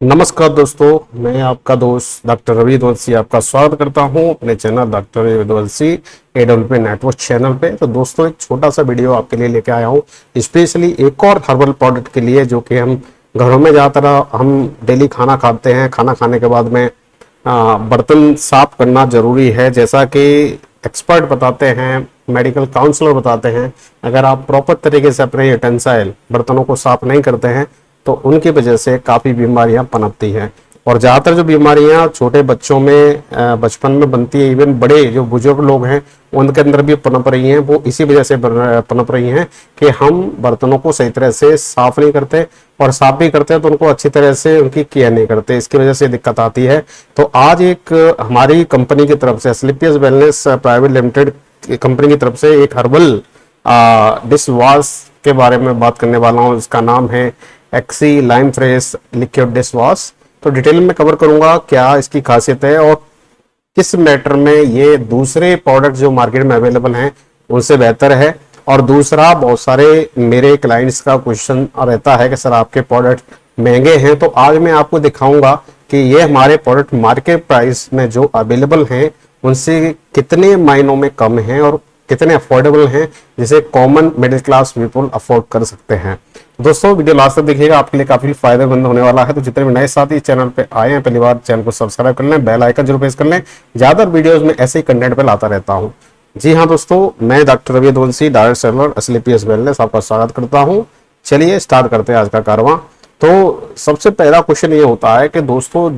नमस्कार दोस्तों, मैं आपका दोस्त डॉक्टर रवि वंशी आपका स्वागत करता हूं अपने चैनल डॉक्टर रवि वंशी AWP नेटवर्क चैनल पे। तो दोस्तों, एक छोटा सा वीडियो आपके लिए लेके आया हूं स्पेशली एक और हर्बल प्रोडक्ट के लिए, जो कि हम घरों में ज़्यादातर हम डेली खाना खाते हैं। खाना खाने के बाद में बर्तन साफ करना जरूरी है, जैसा कि एक्सपर्ट बताते हैं, मेडिकल काउंसलर बताते हैं। अगर आप प्रॉपर तरीके से अपने यूटेंसिल बर्तनों को साफ नहीं करते हैं तो उनकी वजह से काफ़ी बीमारियां पनपती हैं। और ज़्यादातर जो बीमारियां छोटे बच्चों में बचपन में बनती है, इवन बड़े जो बुजुर्ग लोग हैं उनके अंदर भी पनप रही हैं, वो इसी वजह से पनप रही हैं कि हम बर्तनों को सही तरह से साफ नहीं करते, और साफ भी करते हैं तो उनको अच्छी तरह से उनकी केयर नहीं करते। इसकी वजह से दिक्कत आती है। तो आज एक हमारी कंपनी की तरफ से Asclepius wellness private limited company की तरफ से एक हर्बल डिश वॉश के बारे में बात करने वाला हूँ। इसका नाम है एक्सी lime fresh liquid dish wash. तो डिटेल में कवर करूंगा क्या इसकी खासियत है और किस मैटर में ये दूसरे प्रोडक्ट जो मार्केट में अवेलेबल हैं उनसे बेहतर है। और दूसरा, बहुत सारे मेरे क्लाइंट्स का क्वेश्चन रहता है कि सर आपके प्रोडक्ट महंगे हैं, तो आज मैं आपको दिखाऊंगा कि ये हमारे प्रोडक्ट मार्केट प्राइस में जो अवेलेबल हैं उनसे कितने मायनों में कम हैं और कितने अफोर्डेबल हैं, जिसे common middle class people afford कर सकते हैं। दोस्तों, वीडियो लास्ट तक देखिएगा, आपके लिए काफी फायदेमंद होने वाला है। तो जितने भी नए साथी चैनल पे आए हैं, पहली बार चैनल को सब्सक्राइब कर लें, बेल आइकन जरूर प्रेस कर लें। ज्यादातर वीडियोस में ऐसे ही कंटेंट पे लाता रहता हूं। जी हाँ दोस्तों, मैं डॉक्टर रवि वंशी, डायरेक्ट सेलर एस्क्लेपियस वेलनेस, आपका स्वागत करता हूँ। चलिए स्टार्ट करते हैं आज का कारवां। तो सबसे पहला क्वेश्चन ये होता है कि दोस्तों,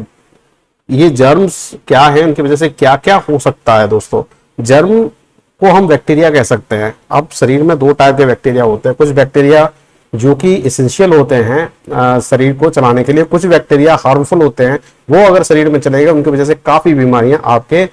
ये जर्म्स क्या है, उनकी वजह से क्या क्या हो सकता है। दोस्तों, जर्म को हम बैक्टीरिया कह सकते हैं। अब शरीर में दो टाइप के बैक्टीरिया होते हैं। कुछ बैक्टीरिया जो कि इसेंशियल होते हैं शरीर को चलाने के लिए, कुछ बैक्टीरिया हार्मफुल होते हैं। वो अगर शरीर में चलेगा उनकी वजह से काफी बीमारियां आपके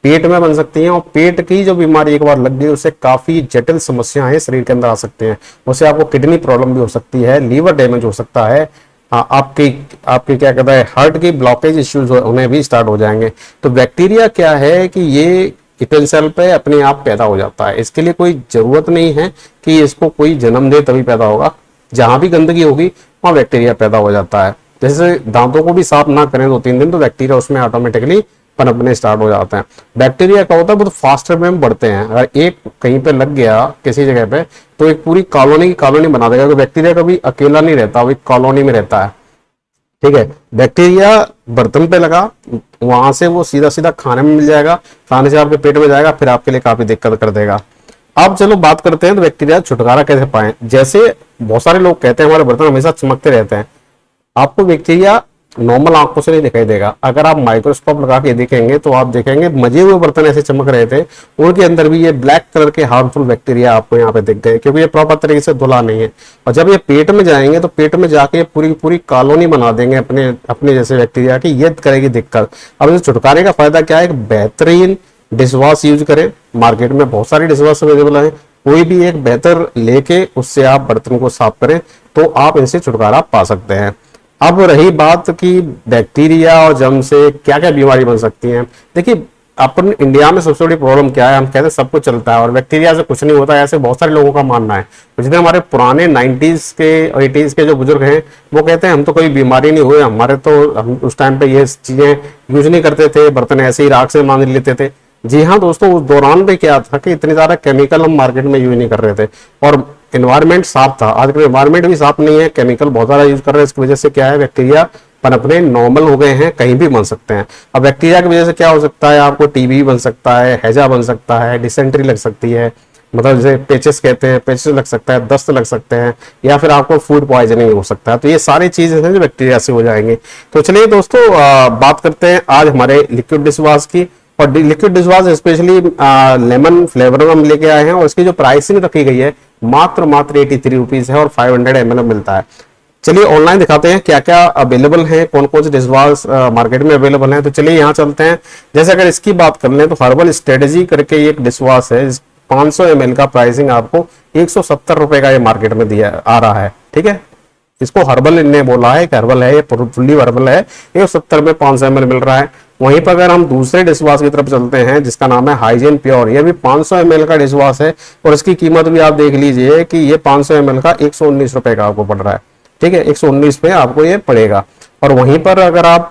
पेट में बन सकती हैं, और पेट की जो बीमारी एक बार लग गई उससे काफी जटिल समस्याएं शरीर के अंदर आ सकते हैं। उससे आपको किडनी प्रॉब्लम भी हो सकती है, लीवर डैमेज हो सकता है, आपकी आपके क्या कहता है हार्ट की ब्लॉकेज इश्यूज होने भी स्टार्ट हो जाएंगे। तो बैक्टीरिया क्या है कि ये यूटेंसिल पे अपने आप पैदा हो जाता है। इसके लिए कोई जरूरत नहीं है कि इसको कोई जन्म दे तभी पैदा होगा। जहां भी गंदगी होगी वहां बैक्टीरिया पैदा हो जाता है। जैसे दांतों को भी साफ ना करें 2-3 दिन, तो बैक्टीरिया उसमें ऑटोमेटिकली पनपने स्टार्ट हो जाते हैं। बैक्टीरिया क्या होता है, बहुत फास्टर में बढ़ते हैं। अगर एक कहीं पे लग गया किसी जगह पे तो एक पूरी कॉलोनी की कॉलोनी बना देगा। तो बैक्टीरिया कभी अकेला नहीं रहता, वो एक कॉलोनी में रहता है। ठीक है, बैक्टीरिया बर्तन पे लगा, वहां से वो सीधा सीधा खाने में मिल जाएगा, खाने से आपके पेट में जाएगा, फिर आपके लिए काफी दिक्कत कर देगा। अब चलो बात करते हैं तो बैक्टीरिया छुटकारा कैसे पाएं। जैसे बहुत सारे लोग कहते हैं हमारे बर्तन हमेशा चमकते रहते हैं, आपको बैक्टीरिया नॉर्मल आंखों से नहीं दिखाई देगा। अगर आप माइक्रोस्कोप लगा के देखेंगे तो आप देखेंगे मजे हुए बर्तन ऐसे चमक रहे थे, उनके अंदर भी ये ब्लैक कलर के हार्मफुल बैक्टीरिया आपको यहाँ पे दिख गए, क्योंकि ये प्रॉपर तरीके से धुला नहीं है। और जब ये पेट में जाएंगे तो पेट में जाके पूरी पूरी कॉलोनी बना देंगे अपने अपने जैसे बैक्टीरिया की, ये करेगी दिक्कत। अब इसे छुटकारे का फायदा क्या है, एक बेहतरीन डिशवॉश यूज करें। मार्केट में बहुत सारी डिशवॉश अवेलेबल है, कोई भी एक बेहतर लेके उससे आप बर्तन को साफ करें तो आप इनसे छुटकारा पा सकते हैं। अब रही बात कि बैक्टीरिया और जर्म से क्या क्या बीमारी बन सकती है। देखिए, अपन इंडिया में सबसे बड़ी प्रॉब्लम क्या है, हम कहते हैं सब कुछ चलता है और बैक्टीरिया से कुछ नहीं होता है, ऐसे बहुत सारे लोगों का मानना है। तो जितने हमारे पुराने 90s के और 80s के जो बुजुर्ग हैं वो कहते हैं हम तो कोई बीमारी नहीं हुई, हमारे तो हम उस टाइम पे ये चीजें यूज नहीं करते थे, बर्तन ऐसे ही राख से मान लेते थे। जी हाँ दोस्तों, उस दौरान पे क्या था कि इतने ज्यादा केमिकल हम मार्केट में यूज नहीं कर रहे थे और एनवायरमेंट साफ था। आजकल एनवायरमेंट भी साफ नहीं है, केमिकल बहुत सारा यूज कर रहे हैं। इसकी वजह से क्या है, बैक्टीरिया पनपने नॉर्मल हो गए हैं, कहीं भी बन सकते हैं। अब बैक्टीरिया की वजह से क्या हो सकता है, आपको टीबी बन सकता है, हैजा बन सकता है, डिसेंट्री लग सकती है, मतलब जैसे पेचेस कहते हैं, पेचेस लग सकता है, दस्त लग सकते हैं, या फिर आपको फूड पॉइजनिंग हो सकता है। तो ये सारी चीजें हैं जो बैक्टीरिया से हो जाएंगे। तो चलिए दोस्तों, बात करते हैं आज हमारे लिक्विड डिशवॉश की। और liquid dishwash specially lemon flavour में हम लेके आए हैं, और इसकी जो प्राइसिंग रखी गई है मात्र 83 रुपीज है और 500 ml मिलता है। चलिए ऑनलाइन दिखाते हैं क्या क्या अवेलेबल है, कौन कौन से डिशवॉश मार्केट में अवेलेबल है। तो चलिए यहाँ चलते हैं। जैसे अगर इसकी बात कर लें तो हर्बल स्ट्रेटेजी करके एक डिशवॉश है, 500 ml का प्राइसिंग आपको 170 रुपए का ये मार्केट में दिया आ रहा है। ठीक है, इसको हर्बल ने बोला है कि हर्बल है, ये फुल्ली हर्बल है, 170 में 500 ml मिल रहा है। वहीं पर अगर हम दूसरे डिशवॉश की तरफ चलते हैं जिसका नाम है हाइजीन प्योर, ये भी 500 ml का डिशवॉश है और इसकी कीमत भी आप देख लीजिए कि ये 500 ml का 119 रुपए का आपको पड़ रहा है। ठीक है, 119 पे आपको ये पड़ेगा। और वहीं पर अगर आप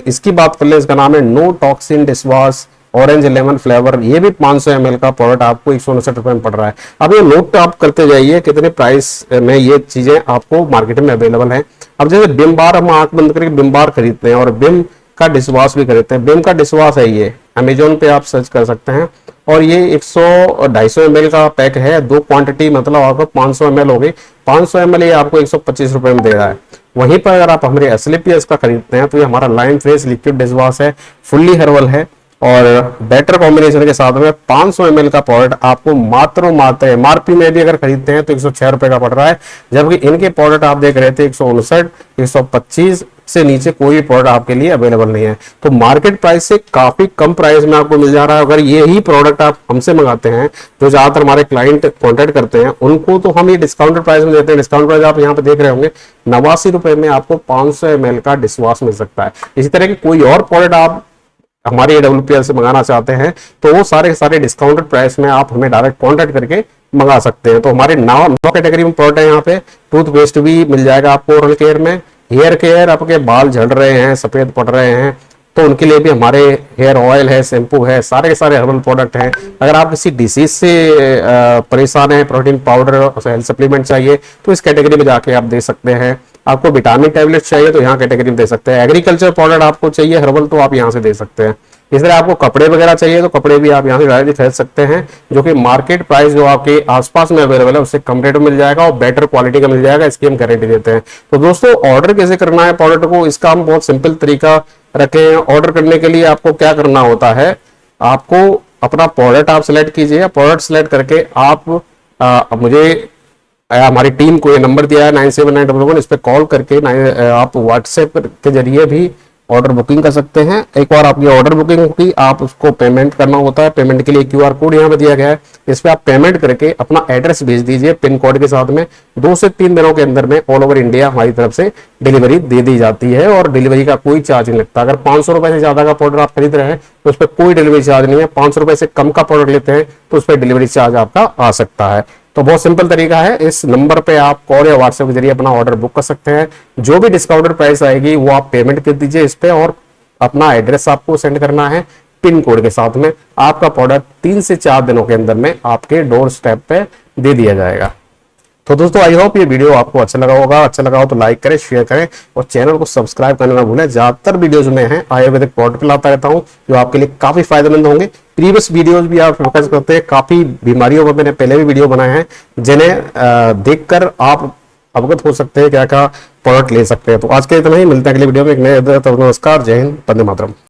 इसकी बात कर ले, इसका नाम है no toxin dishwash orange lemon flavour, ये भी 500 ml का प्रोडक्ट आपको 159 रुपए में पड़ रहा है। अब ये नोट आप करते जाइए कितने प्राइस में ये चीजें आपको मार्केट में अवेलेबल है। अब जैसे बिम बार, हम आंख बंद करके बिम बार खरीदते हैं और बिम का डिशवॉश भी खरीदते हैं। बिम का डिशवॉश है ये, अमेजोन पे आप सर्च कर सकते हैं, और ये 100-250 ml का पैक है, दो क्वांटिटी मतलब आपको 500 ml हो गई। 500 ml ये आपको 125 रुपए में दे रहा है। वहीं पर अगर आप हमारे एसएलपीएस का खरीदते हैं तो ये हमारा लाइन फ्रेश लिक्विड डिशवॉश है, फुल्ली हर्बल है और बेटर कॉम्बिनेशन के साथ में 500 ml का प्रोडक्ट आपको मात्र एमआरपी में भी अगर खरीदते हैं तो 106 रुपए का पड़ रहा है, जबकि इनके प्रोडक्ट आप देख रहे थे 159, 125 से नीचे कोई प्रोडक्ट आपके लिए अवेलेबल नहीं है। तो मार्केट प्राइस से काफी कम प्राइस में आपको मिल जा रहा है। अगर यही प्रोडक्ट आप हमसे मंगाते हैं, जो ज्यादातर हमारे क्लाइंट कॉन्टेक्ट करते हैं, उनको तो हम ये डिस्काउंटेड प्राइस में देते हैं। डिस्काउंट प्राइस आप यहाँ पे देख रहे होंगे 89 रुपए में आपको 500 ml का डिशवॉश मिल सकता है। इसी तरह की कोई और प्रोडक्ट आप हमारे AWPL से मंगाना चाहते हैं तो वो सारे डिस्काउंटेड प्राइस में आप हमें डायरेक्ट कॉन्टेक्ट करके मंगा सकते हैं। तो हमारे 9 कैटेगरी में प्रोडक्ट है यहाँ पे। टूथपेस्ट भी मिल जाएगा आपको ओरल केयर में, हेयर केयर, आपके बाल झड़ रहे हैं, सफेद पड़ रहे हैं तो उनके लिए भी हमारे हेयर ऑयल है, शैम्पू है, सारे के सारे हर्बल प्रोडक्ट हैं। अगर आप किसी डिसीज से परेशान है, प्रोटीन पाउडर हेल्थ सप्लीमेंट चाहिए तो इस कैटेगरी में जाके आप दे सकते हैं। आपको विटामिन टैबलेट चाहिए तो यहाँ कैटेगरी में दे सकते हैं। एग्रीकल्चर प्रोडक्ट आपको चाहिए हर्बल तो आप यहाँ से दे सकते हैं। इस तरह आपको कपड़े वगैरह चाहिए तो कपड़े भी आप यहाँ से डायरेक्टली खरीद सकते हैं, जो कि मार्केट प्राइस जो आपके आसपास में अवेलेबल है उससे कम रेट में मिल जाएगा और बेटर क्वालिटी का मिल जाएगा, इसकी हम गारंटी देते हैं। तो दोस्तों ऑर्डर कैसे करना है प्रोडक्ट को, इसका हम बहुत सिंपल तरीका रखे हैं। ऑर्डर करने के लिए आपको क्या करना होता है, आपको अपना प्रोडक्ट आप सिलेक्ट कीजिए। प्रोडक्ट सिलेक्ट करके आप मुझे हमारी टीम को ये नंबर दिया है 9791, इस पे कॉल करके आप व्हाट्सएप के जरिए भी ऑर्डर बुकिंग कर सकते हैं। एक बार आपकी ऑर्डर बुकिंग होगी, आप उसको पेमेंट करना होता है। पेमेंट के लिए QR कोड यहाँ पे दिया गया है, इस पे आप पेमेंट करके अपना एड्रेस भेज दीजिए पिन कोड के साथ में। 2 से 3 दिनों के अंदर में ऑल ओवर इंडिया हमारी तरफ से डिलीवरी दे दी जाती है और डिलीवरी का कोई चार्ज नहीं लगता। अगर 500 रुपए से ज्यादा का प्रोडक्ट आप खरीद रहे हैं तो उस पर कोई डिलीवरी चार्ज नहीं है। 500 रुपए से कम का प्रोडक्ट लेते हैं तो उस पर डिलीवरी चार्ज आपका आ सकता है। तो बहुत सिंपल तरीका है, इस नंबर पे आप कॉल या व्हाट्सएप के जरिए अपना ऑर्डर बुक कर सकते हैं। जो भी डिस्काउंटेड प्राइस आएगी वो आप पेमेंट कर दीजिए इस पे और अपना एड्रेस आपको सेंड करना है पिन कोड के साथ में। आपका प्रोडक्ट 3 से 4 दिनों के अंदर में आपके डोर स्टेप पे दे दिया जाएगा। तो दोस्तों आई होप ये वीडियो आपको अच्छा लगा होगा। अच्छा लगा हो तो लाइक करें, शेयर करें और चैनल को सब्सक्राइब करना ना भूलें। ज्यादातर वीडियोज में है आयुर्वेदिक प्रोडक्ट लाता रहता हूं जो आपके लिए काफी फायदेमंद होंगे। प्रीवियस वीडियोज भी आप फोकस करते हैं, काफी बीमारियों पर मैंने पहले भी वीडियो बनाए हैं जिन्हें देखकर आप अवगत हो सकते हैं क्या क्या प्रोडक्ट ले सकते हैं। तो आज के इतना ही, मिलते हैं अगले वीडियो में एक नए। नमस्कार, जय हिंद, वंदे मातरम।